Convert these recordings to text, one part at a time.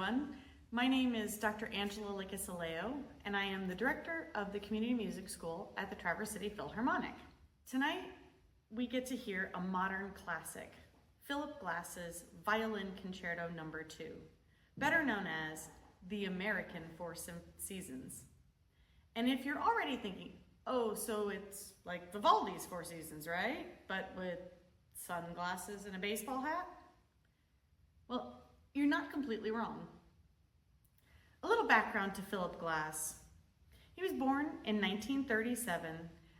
everyone. My name is Dr. Angela Licasaleo, and I am the director of the Community Music School at the Traverse City Philharmonic. Tonight, we get to hear a modern classic, Philip Glass's Violin Concerto No. 2, better known as the American Four Seasons. And if you're already thinking, oh, so it's like Vivaldi's Four Seasons, right? But with sunglasses and a baseball hat? Well, you're not completely wrong. A little background to Philip Glass. He was born in 1937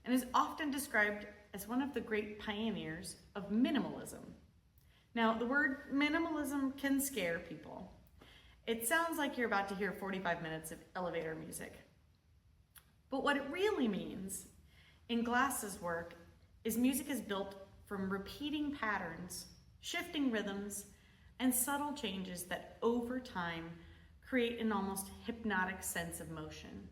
and is often described as one of the great pioneers of minimalism. Now, the word minimalism can scare people. It sounds like you're about to hear 45 minutes of elevator music. But what it really means in Glass's work is music is built from repeating patterns, shifting rhythms, and subtle changes that over time create an almost hypnotic sense of motion.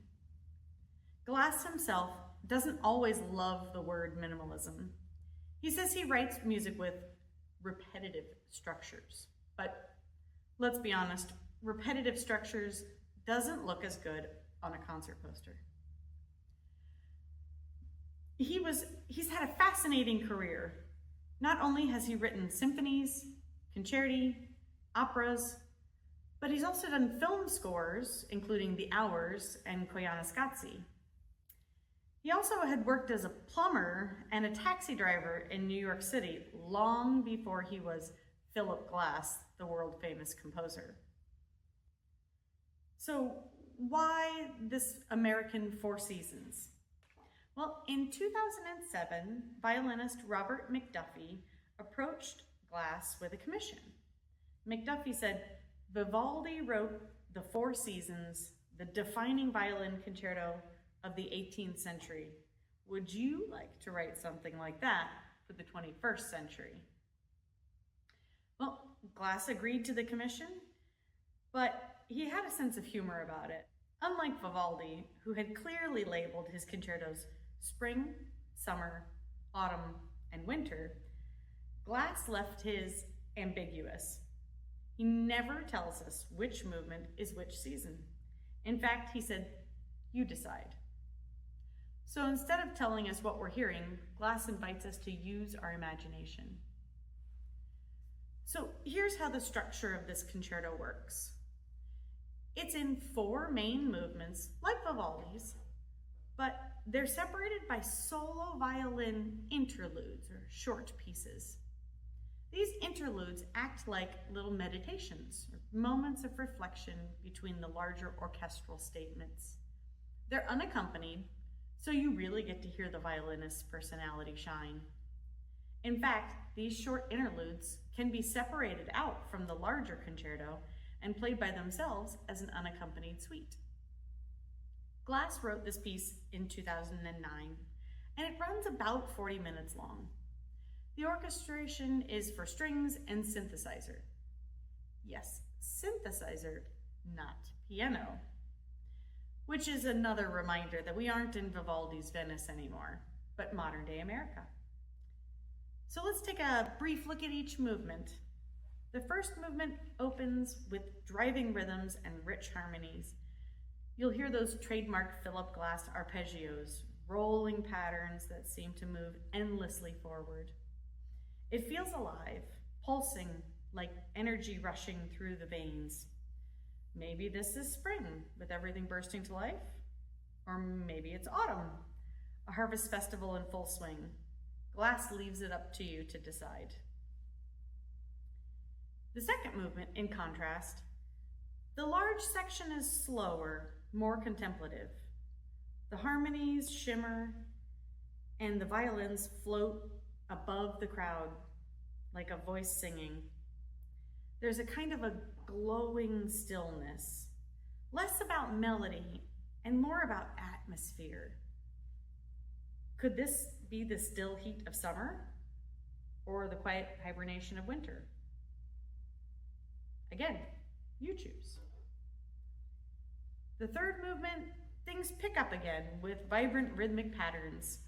Glass himself doesn't always love the word minimalism. He says he writes music with repetitive structures. But let's be honest, repetitive structures doesn't look as good on a concert poster. He's had a fascinating career. Not only has he written symphonies, concerti, operas, but he's also done film scores, including The Hours and Koyaanisqatsi. He also had worked as a plumber and a taxi driver in New York City long before he was Philip Glass, the world-famous composer. So why this American Four Seasons? Well, in 2007, violinist Robert McDuffie approached Glass with a commission. McDuffie said, Vivaldi wrote the Four Seasons, the defining violin concerto of the 18th century. Would you like to write something like that for the 21st century? Well, Glass agreed to the commission, but he had a sense of humor about it. Unlike Vivaldi, who had clearly labeled his concertos spring, summer, autumn, and winter, Glass left his ambiguous. He never tells us which movement is which season. In fact, he said, you decide. So instead of telling us what we're hearing, Glass invites us to use our imagination. So here's how the structure of this concerto works. It's in 4 main movements, like Vivaldi's, but they're separated by solo violin interludes, or short pieces. These interludes act like little meditations, or moments of reflection between the larger orchestral statements. They're unaccompanied, so you really get to hear the violinist's personality shine. In fact, these short interludes can be separated out from the larger concerto and played by themselves as an unaccompanied suite. Glass wrote this piece in 2009, and it runs about 40 minutes long. The orchestration is for strings and synthesizer. Yes, synthesizer, not piano. Which is another reminder that we aren't in Vivaldi's Venice anymore, but modern day America. So let's take a brief look at each movement. The first movement opens with driving rhythms and rich harmonies. You'll hear those trademark Philip Glass arpeggios, rolling patterns that seem to move endlessly forward. It feels alive, pulsing like energy rushing through the veins. Maybe this is spring with everything bursting to life, or maybe it's autumn, a harvest festival in full swing. Glass leaves it up to you to decide. The second movement, in contrast, the large section is slower, more contemplative. The harmonies shimmer and the violins float above the crowd like a voice singing. There's a kind of a glowing stillness, less about melody and more about atmosphere. Could this be the still heat of summer or the quiet hibernation of winter? Again, you choose. The third movement, things pick up again with vibrant rhythmic patterns.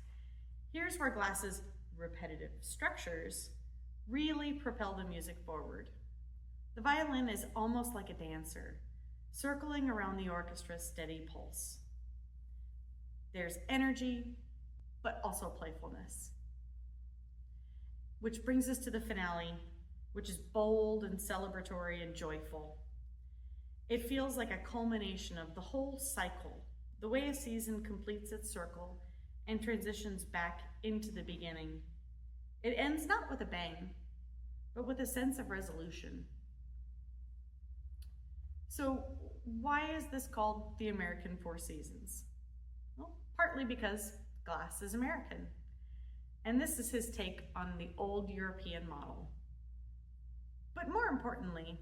Here's where Glass's repetitive structures really propel the music forward. The violin is almost like a dancer, circling around the orchestra's steady pulse. There's energy, but also playfulness. Which brings us to the finale, which is bold and celebratory and joyful. It feels like a culmination of the whole cycle, the way a season completes its circle and transitions back into the beginning. It ends not with a bang, but with a sense of resolution. So, why is this called the American Four Seasons? Well, partly because Glass is American, and this is his take on the old European model. But more importantly,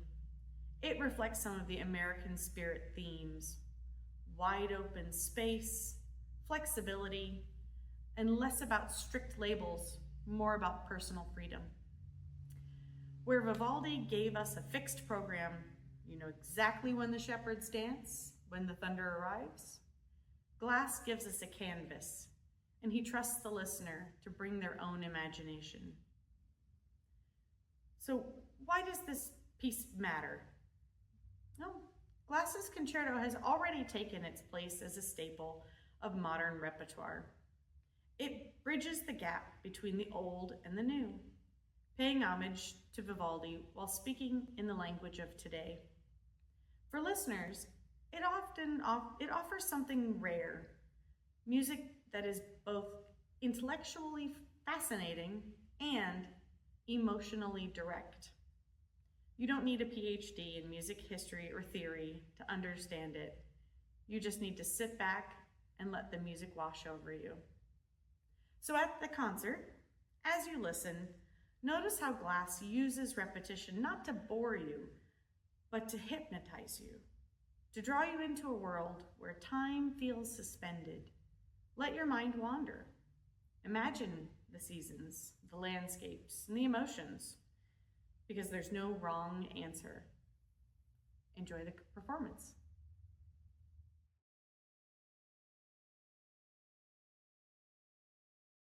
it reflects some of the American spirit themes: wide open space, flexibility, and less about strict labels, more about personal freedom. Where Vivaldi gave us a fixed program, you know exactly when the shepherds dance, when the thunder arrives, Glass gives us a canvas, and he trusts the listener to bring their own imagination. So why does this piece matter? Well, Glass's concerto has already taken its place as a staple of modern repertoire. It bridges the gap between the old and the new, paying homage to Vivaldi while speaking in the language of today. For listeners, it offers something rare, music that is both intellectually fascinating and emotionally direct. You don't need a PhD in music history or theory to understand it. You just need to sit back and let the music wash over you. So at the concert, as you listen, notice how Glass uses repetition not to bore you, but to hypnotize you, to draw you into a world where time feels suspended. Let your mind wander. Imagine the seasons, the landscapes, and the emotions, because there's no wrong answer. Enjoy the performance.